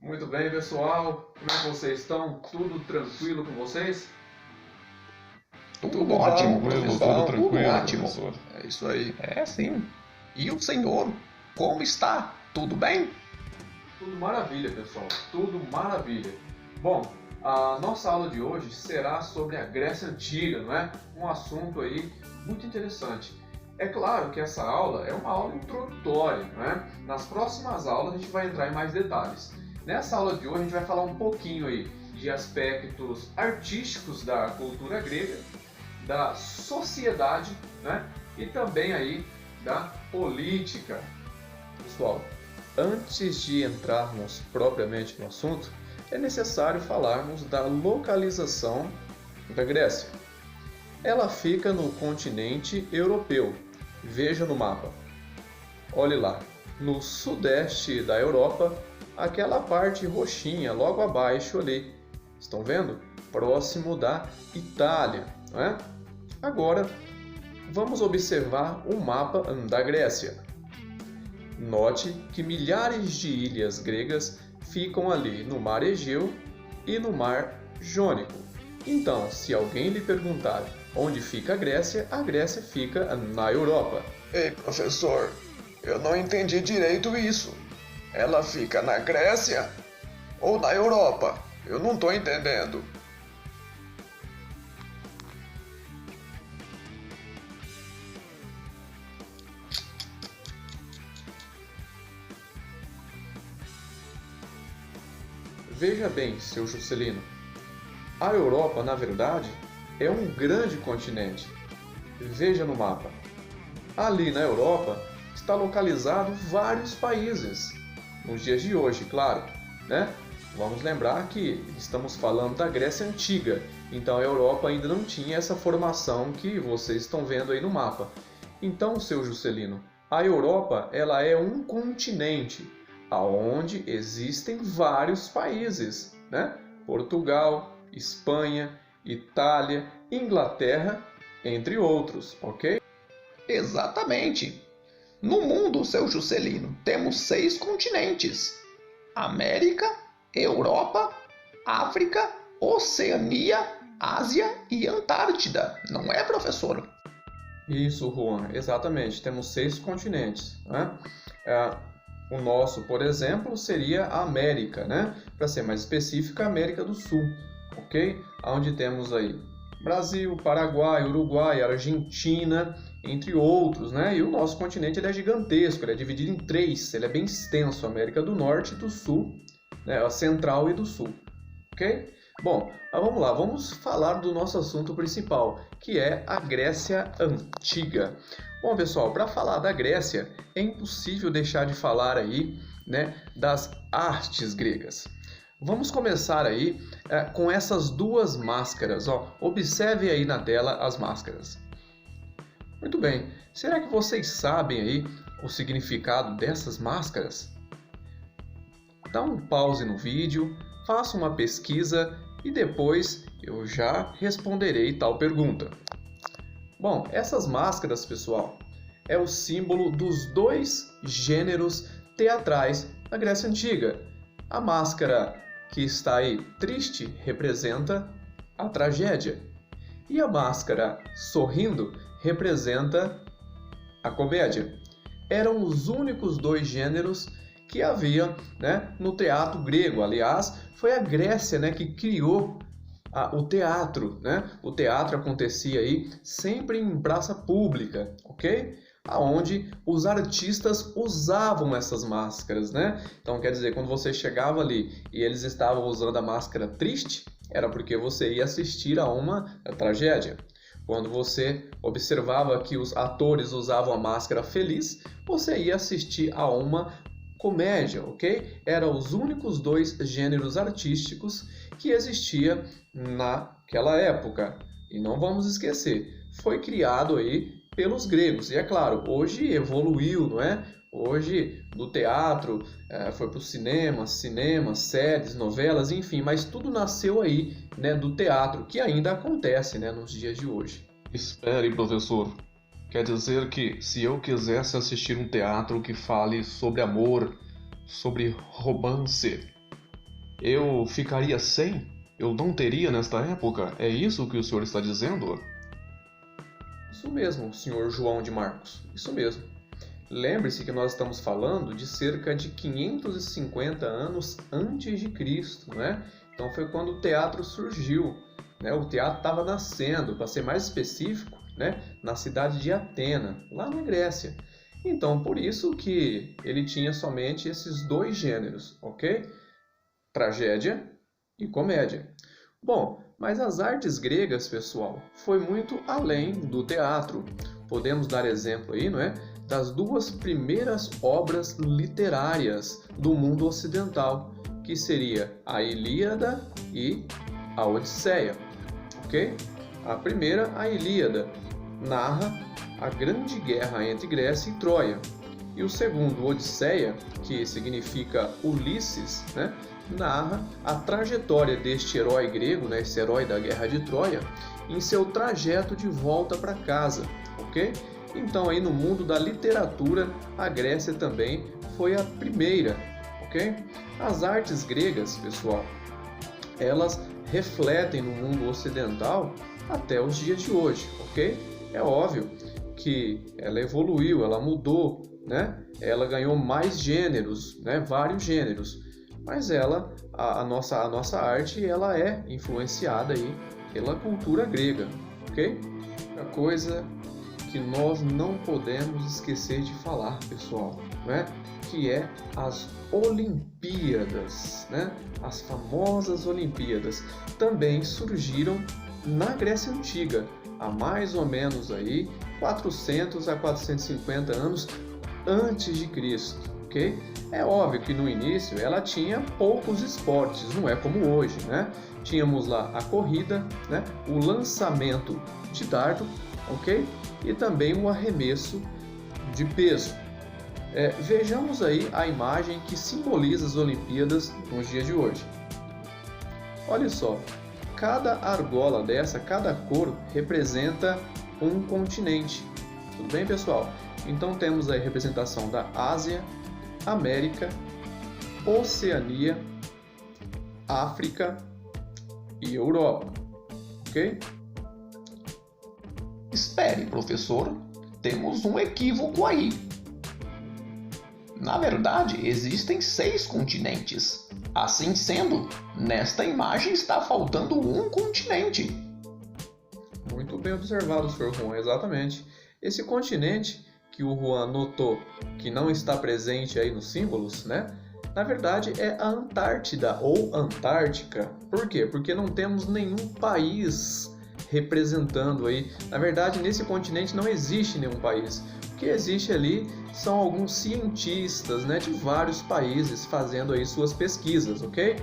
Muito bem, pessoal. Como é que vocês estão? Tudo tranquilo com vocês? Tudo ótimo, professor. Tudo tranquilo, Ótimo. professor. É isso aí. É sim. E o senhor, como está? Tudo bem? Tudo maravilha, pessoal. Tudo maravilha. Bom, a nossa aula de hoje será sobre a Grécia Antiga, não é? Um assunto aí muito interessante. É claro que essa aula é uma aula introdutória, não é? Nas próximas aulas a gente vai entrar em mais detalhes. Nessa aula de hoje a gente vai falar um pouquinho aí de aspectos artísticos da cultura grega, da sociedade, né? E também aí da política. Pessoal, antes de entrarmos propriamente no assunto, é necessário falarmos da localização da Grécia. Ela fica no continente europeu. Veja no mapa. Olhe lá, no sudeste da Europa, aquela parte roxinha logo abaixo ali. Estão vendo? Próximo da Itália, não é? Agora, vamos observar o mapa da Grécia. Note que milhares de ilhas gregas ficam ali no Mar Egeu e no Mar Jônico. Então, se alguém lhe perguntar onde fica a Grécia fica na Europa. Ei, professor, eu não entendi direito isso. Ela fica na Grécia ou na Europa? Eu não estou entendendo. Veja bem, seu Juscelino, a Europa, na verdade, é um grande continente. Veja no mapa. Ali na Europa está localizado vários países. Nos dias de hoje, claro, né? Vamos lembrar que estamos falando da Grécia Antiga, então a Europa ainda não tinha essa formação que vocês estão vendo aí no mapa. Então, seu Juscelino, a Europa ela é um continente aonde existem vários países, né? Portugal, Espanha, Itália, Inglaterra, entre outros, ok? Exatamente. No mundo, seu Juscelino, temos 6 continentes: América, Europa, África, Oceania, Ásia e Antártida. Não é, professor? Isso, Juan, exatamente. Temos 6 continentes, né? O nosso, por exemplo, seria a América, né? Para ser mais específico, a América do Sul, ok? Onde temos aí Brasil, Paraguai, Uruguai, Argentina, entre outros, né? E o nosso continente ele é gigantesco, ele é dividido em 3, ele é bem extenso, América do Norte, do Sul, né? A Central e do Sul, ok? Bom, vamos lá, vamos falar do nosso assunto principal, que é a Grécia Antiga. Bom, pessoal, para falar da Grécia, é impossível deixar de falar aí, né, das artes gregas. Vamos começar aí com essas duas máscaras, ó. Observe aí na tela as máscaras. Muito bem, será que vocês sabem aí o significado dessas máscaras? Dá um pause no vídeo, faça uma pesquisa e depois eu já responderei tal pergunta. Bom, essas máscaras, pessoal, é o símbolo dos 2 gêneros teatrais da Grécia Antiga. A máscara que está aí triste representa a tragédia e a máscara sorrindo representa a comédia. Eram os únicos 2 gêneros que havia, né, no teatro grego. Aliás, foi a Grécia, né, que criou o teatro, né? O teatro acontecia aí sempre em praça pública, ok? Aonde os artistas usavam essas máscaras, né? Então quer dizer, quando você chegava ali e eles estavam usando a máscara triste, era porque você ia assistir a uma tragédia. Quando você observava que os atores usavam a máscara feliz, você ia assistir a uma comédia, ok? Eram os únicos 2 gêneros artísticos que existia naquela época. E não vamos esquecer, foi criado aí pelos gregos. E é claro, hoje evoluiu, não é? Hoje do teatro foi para o cinema, séries, novelas, enfim, mas tudo nasceu aí, né, do teatro, que ainda acontece, né, nos dias de hoje. Espere, professor. Quer dizer que se eu quisesse assistir um teatro que fale sobre amor, sobre romance, eu ficaria sem? Eu não teria nesta época? É isso que o senhor está dizendo? Isso mesmo, senhor João de Marcos, isso mesmo. Lembre-se que nós estamos falando de cerca de 550 anos antes de Cristo, né? Então foi quando o teatro surgiu, né? O teatro estava nascendo, para ser mais específico, né? Na cidade de Atena, lá na Grécia. Então, por isso que ele tinha somente esses dois gêneros, ok? Tragédia e comédia. Bom, mas as artes gregas, pessoal, foi muito além do teatro. Podemos dar exemplo aí, não é? Das duas primeiras obras literárias do mundo ocidental, que seria a Ilíada e a Odisseia, ok? A primeira, a Ilíada, narra a grande guerra entre Grécia e Troia. E o segundo, Odisseia, que significa Ulisses, né, narra a trajetória deste herói grego, né, esse herói da guerra de Troia, em seu trajeto de volta para casa, ok? Então aí no mundo da literatura, a Grécia também foi a primeira, ok? As artes gregas, pessoal, elas refletem no mundo ocidental até os dias de hoje, ok? É óbvio que ela evoluiu, ela mudou, né? Ela ganhou mais gêneros, né? Vários gêneros, mas ela, a nossa arte, ela é influenciada aí pela cultura grega, ok? A coisa que nós não podemos esquecer de falar, pessoal, né? Que é as Olimpíadas, né? As famosas Olimpíadas também surgiram na Grécia Antiga, há mais ou menos aí 400 a 450 anos antes de Cristo, ok? É óbvio que no início ela tinha poucos esportes, não é como hoje, né? Tínhamos lá a corrida, né? O lançamento de dardo, ok? E também o arremesso de peso. Vejamos aí a imagem que simboliza as Olimpíadas nos dias de hoje. Olha só, cada argola dessa, cada cor representa um continente. Tudo bem, pessoal? Então temos aí a representação da Ásia, América, Oceania, África e Europa, ok? Espere, professor, temos um equívoco aí. Na verdade, existem 6 continentes. Assim sendo, nesta imagem está faltando um continente. Muito bem observado, Sr. Juan, exatamente. Esse continente que o Juan notou que não está presente aí nos símbolos, né? Na verdade é a Antártida ou Antártica. Por quê? Porque não temos nenhum país representando aí. Na verdade, nesse continente não existe nenhum país. O que existe ali são alguns cientistas, né, de vários países fazendo aí suas pesquisas, ok?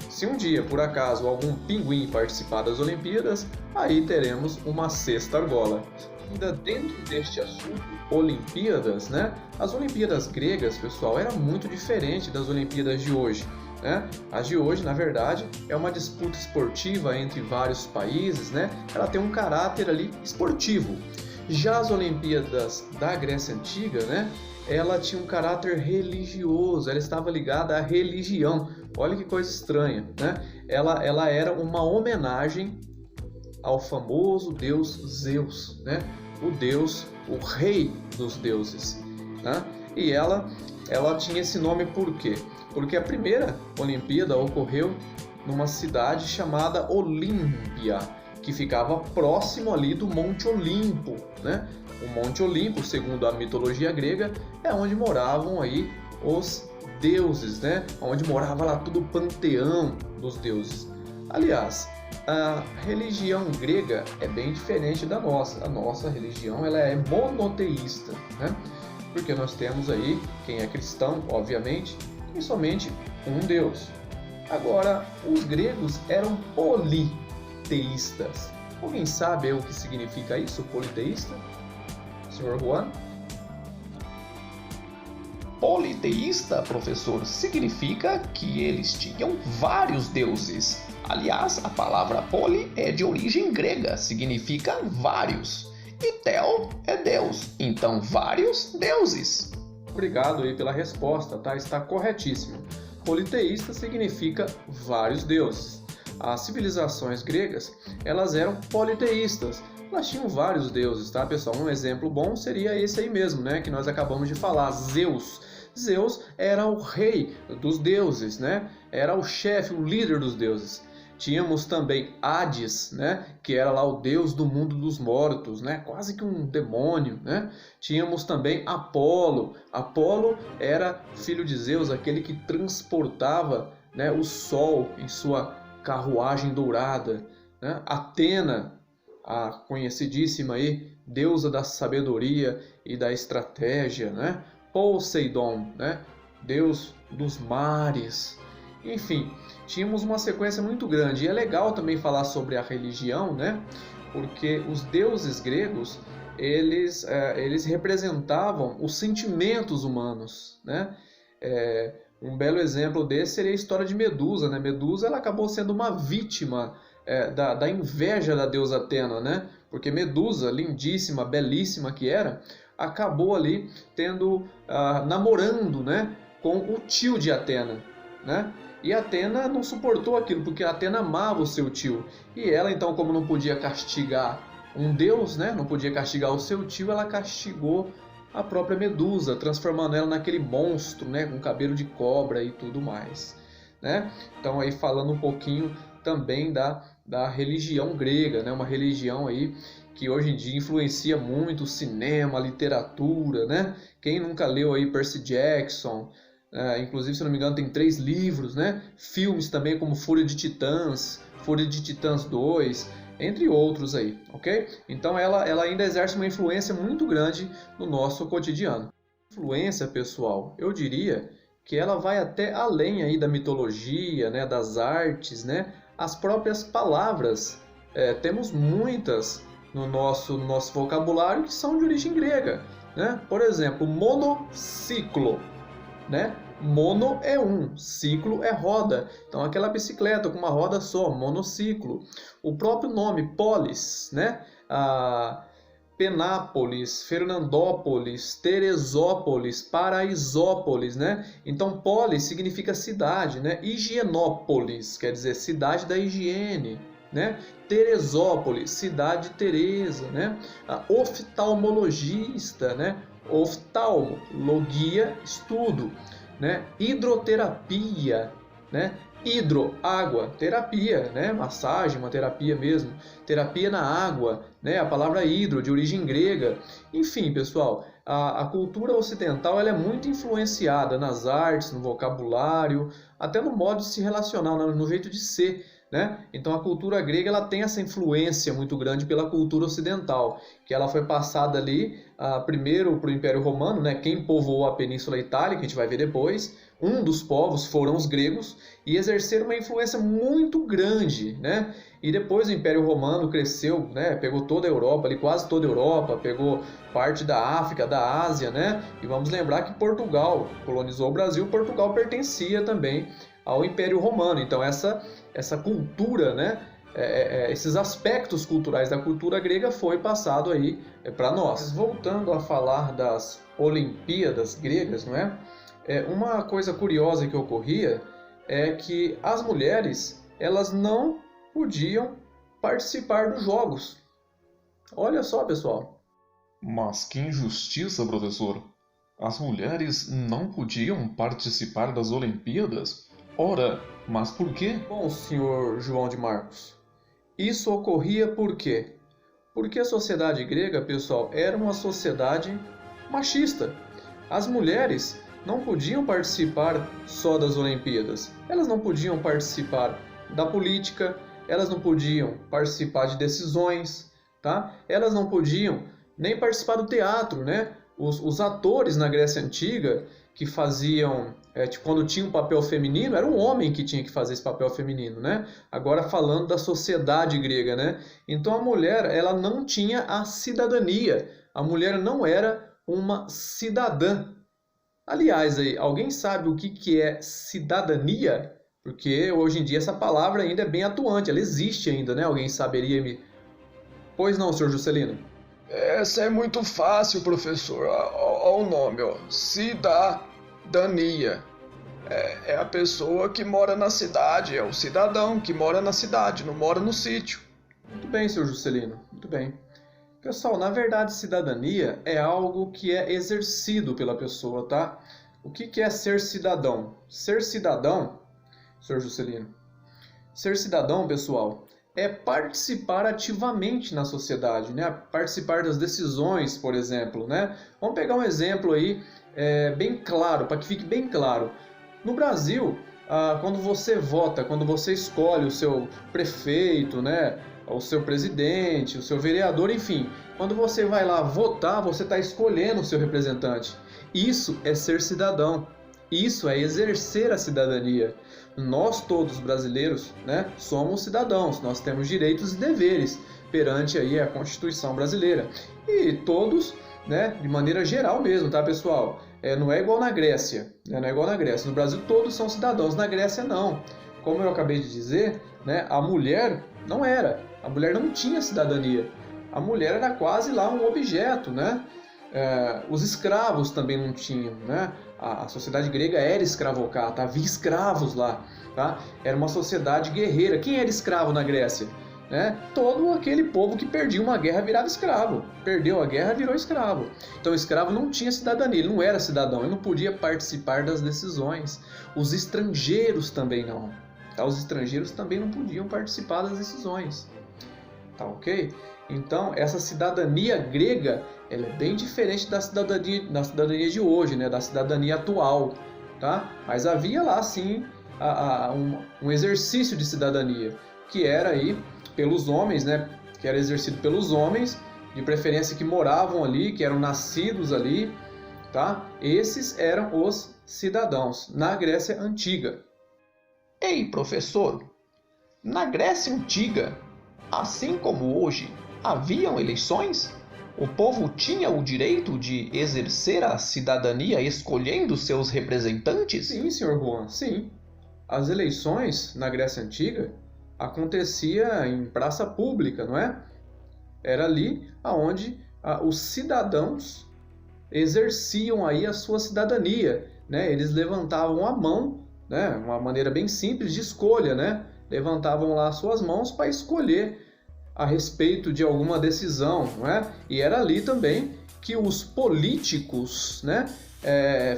Se um dia, por acaso, algum pinguim participar das Olimpíadas, aí teremos uma sexta argola. Ainda dentro deste assunto, Olimpíadas, né? As Olimpíadas gregas, pessoal, era muito diferente das Olimpíadas de hoje, né? As de hoje, na verdade, é uma disputa esportiva entre vários países, né? Ela tem um caráter ali esportivo. Já as Olimpíadas da Grécia Antiga, né? Ela tinha um caráter religioso, ela estava ligada à religião. Olha que coisa estranha, né? Ela era uma homenagem ao famoso deus Zeus, né? O deus, o rei dos deuses, né? E ela tinha esse nome por quê? Porque a primeira Olimpíada ocorreu numa cidade chamada Olímpia, que ficava próximo ali do Monte Olimpo, né? O Monte Olimpo, segundo a mitologia grega, é onde moravam aí os deuses, né? Onde morava lá todo o panteão dos deuses. Aliás, a religião grega é bem diferente da nossa. A nossa religião ela é monoteísta, né? Porque nós temos aí, quem é cristão, obviamente, e somente um Deus. Agora, os gregos eram politeístas. Alguém sabe o que significa isso, politeísta? Sr. Juan? Politeísta, professor, significa que eles tinham vários deuses. Aliás, a palavra poli é de origem grega, significa vários. E tel é Deus, então vários deuses. Obrigado aí pela resposta, tá? Está corretíssimo. politeísta significa vários deuses. As civilizações gregas, elas eram politeístas. Elas tinham vários deuses, tá, pessoal? Um exemplo bom seria esse aí mesmo, né, que nós acabamos de falar, Zeus. Zeus era o rei dos deuses, né? Era o chefe, o líder dos deuses. Tínhamos também Hades, né? Que era lá o deus do mundo dos mortos, né? Quase que um demônio, né? Tínhamos também Apolo. Apolo era filho de Zeus, aquele que transportava, né, o sol em sua carruagem dourada, né? Atena, a conhecidíssima aí, deusa da sabedoria e da estratégia, né? Poseidon, né? Deus dos mares. Enfim, tínhamos uma sequência muito grande. E é legal também falar sobre a religião, né? Porque os deuses gregos, eles representavam os sentimentos humanos, né? Um belo exemplo desse seria a história de Medusa, né? Medusa, ela acabou sendo uma vítima da inveja da deusa Atena, né? Porque Medusa, lindíssima, belíssima que era, acabou ali namorando, né, com o tio de Atena, né? E Atena não suportou aquilo, porque Atena amava o seu tio. E ela, então, como não podia castigar um deus, né, não podia castigar o seu tio, ela castigou a própria Medusa, transformando ela naquele monstro, né, com cabelo de cobra e tudo mais, né? Então, aí falando um pouquinho também da religião grega, né, uma religião aí que hoje em dia influencia muito o cinema, a literatura, né? Quem nunca leu aí Percy Jackson, inclusive, se não me engano, tem 3 livros, né? Filmes também como Fúria de Titãs, Fúria de Titãs 2, entre outros aí, ok? Então ela ainda exerce uma influência muito grande no nosso cotidiano. Influência, pessoal, eu diria que ela vai até além aí da mitologia, né? Das artes, né? As próprias palavras, temos muitas no nosso vocabulário que são de origem grega, né? Por exemplo, monociclo, né? Mono é um, ciclo é roda. Então aquela bicicleta com uma roda só, monociclo. O próprio nome, polis, né? Penápolis, Fernandópolis, Teresópolis, Paraisópolis, né? Então polis significa cidade, né? Higienópolis, quer dizer cidade da higiene, né? Teresópolis, cidade de Teresa, né? Oftalmologista, né? Oftalmo, logia, estudo, né? Hidroterapia, né? Hidro, água, terapia, né? Massagem, uma terapia mesmo. Terapia na água, né? A palavra hidro, de origem grega. Enfim, pessoal, a cultura ocidental ela é muito influenciada nas artes, no vocabulário, até no modo de se relacionar, no jeito de ser, né? Então a cultura grega ela tem essa influência muito grande pela cultura ocidental, que ela foi passada ali primeiro para o Império Romano, né? Quem povoou a Península Itálica, que a gente vai ver depois, um dos povos foram os gregos, e exerceram uma influência muito grande, né? E depois o Império Romano cresceu, né? Pegou toda a Europa, ali, quase toda a Europa, pegou parte da África, da Ásia, né? E vamos lembrar que Portugal colonizou o Brasil, Portugal pertencia também ao Império Romano. Então essa cultura, né? Esses aspectos culturais da cultura grega foi passado aí para nós. Mas voltando a falar das Olimpíadas gregas, não é? Uma coisa curiosa que ocorria é que as mulheres elas não podiam participar dos jogos. Olha só, pessoal. Mas que injustiça, professor! As mulheres não podiam participar das Olimpíadas? Ora, mas por quê? Bom, senhor João de Marcos, isso ocorria por quê? Porque a sociedade grega, pessoal, era uma sociedade machista. As mulheres não podiam participar só das Olimpíadas. Elas não podiam participar da política, elas não podiam participar de decisões, tá? Elas não podiam nem participar do teatro, né? Os atores na Grécia Antiga que faziam, quando tinha um papel feminino, era um homem que tinha que fazer esse papel feminino, né? Agora falando da sociedade grega, né? Então a mulher, ela não tinha a cidadania. A mulher não era uma cidadã. Aliás, aí, alguém sabe o que é cidadania? Porque hoje em dia essa palavra ainda é bem atuante, ela existe ainda, né? Alguém saberia me... Pois não, senhor Juscelino? Essa é muito fácil, professor. Olha o nome, ó. Cidadania. É a pessoa que mora na cidade, é o cidadão que mora na cidade, não mora no sítio. Muito bem, senhor Juscelino, muito bem. Pessoal, na verdade, cidadania é algo que é exercido pela pessoa, tá? O que é ser cidadão? Ser cidadão, senhor Juscelino, ser cidadão, pessoal, é participar ativamente na sociedade, né? Participar das decisões, por exemplo, né? Vamos pegar um exemplo aí bem claro, para que fique bem claro. No Brasil, quando você vota, quando você escolhe o seu prefeito, né? O seu presidente, o seu vereador, enfim, quando você vai lá votar, você está escolhendo o seu representante. Isso é ser cidadão. Isso é exercer a cidadania. Nós todos brasileiros, né, somos cidadãos. Nós temos direitos e deveres perante aí a Constituição brasileira. E todos, né, de maneira geral mesmo, tá, pessoal? Não é igual na Grécia, né? Não é igual na Grécia. No Brasil todos são cidadãos, na Grécia não. Como eu acabei de dizer, né, a mulher não era. A mulher não tinha cidadania. A mulher era quase lá um objeto, né? Os escravos também não tinham, né? A sociedade grega era escravocrata, havia escravos lá, tá? Era uma sociedade guerreira. Quem era escravo na Grécia? Né? Todo aquele povo que perdia uma guerra virava escravo. Perdeu a guerra, virou escravo. Então o escravo não tinha cidadania, ele não era cidadão, ele não podia participar das decisões. Os estrangeiros também não. Tá? Os estrangeiros também não podiam participar das decisões. Tá ok? Então, essa cidadania grega, ela é bem diferente da cidadania de hoje, né? Da cidadania atual, tá? Mas havia lá, sim, um exercício de cidadania, que era aí pelos homens, né? Que era exercido pelos homens, de preferência que moravam ali, que eram nascidos ali, tá? Esses eram os cidadãos, na Grécia Antiga. Ei, professor, na Grécia Antiga, assim como hoje, haviam eleições? O povo tinha o direito de exercer a cidadania escolhendo seus representantes? Sim, senhor Juan, sim. As eleições na Grécia Antiga acontecia em praça pública, não é? Era ali onde os cidadãos exerciam aí a sua cidadania, né? Eles levantavam a mão, né? Uma maneira bem simples de escolha, né? Levantavam lá as suas mãos para escolher a respeito de alguma decisão, não é? E era ali também que os políticos, né,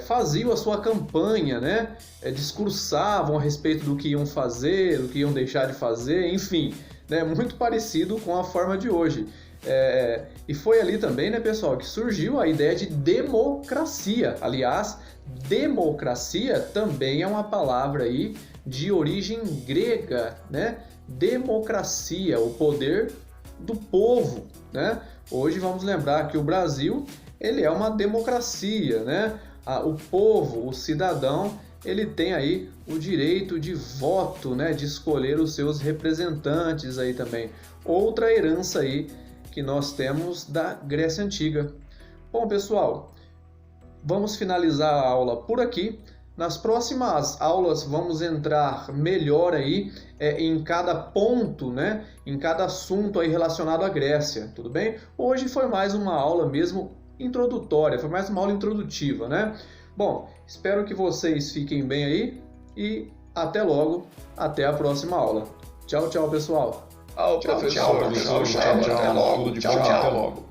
faziam a sua campanha, né? Discursavam a respeito do que iam fazer, do que iam deixar de fazer, enfim, né? Muito parecido com a forma de hoje. E foi ali também, né, pessoal, que surgiu a ideia de democracia. Aliás, democracia também é uma palavra aí de origem grega, né? Democracia, o poder do povo, né? Hoje vamos lembrar que o Brasil, ele é uma democracia, né? O povo, o cidadão, ele tem aí o direito de voto, né? De escolher os seus representantes aí também. Outra herança aí que nós temos da Grécia Antiga. Bom, pessoal, vamos finalizar a aula por aqui. Nas próximas aulas vamos entrar melhor aí em cada ponto, né? Em cada assunto aí relacionado à Grécia, tudo bem? Hoje foi mais uma aula mesmo introdutória, foi mais uma aula introdutiva, né? Bom, espero que vocês fiquem bem aí e até logo, até a próxima aula. Tchau, tchau, pessoal. Tchau, professor. Tchau, professor. Tchau, tchau. Tudo de bom. Até logo.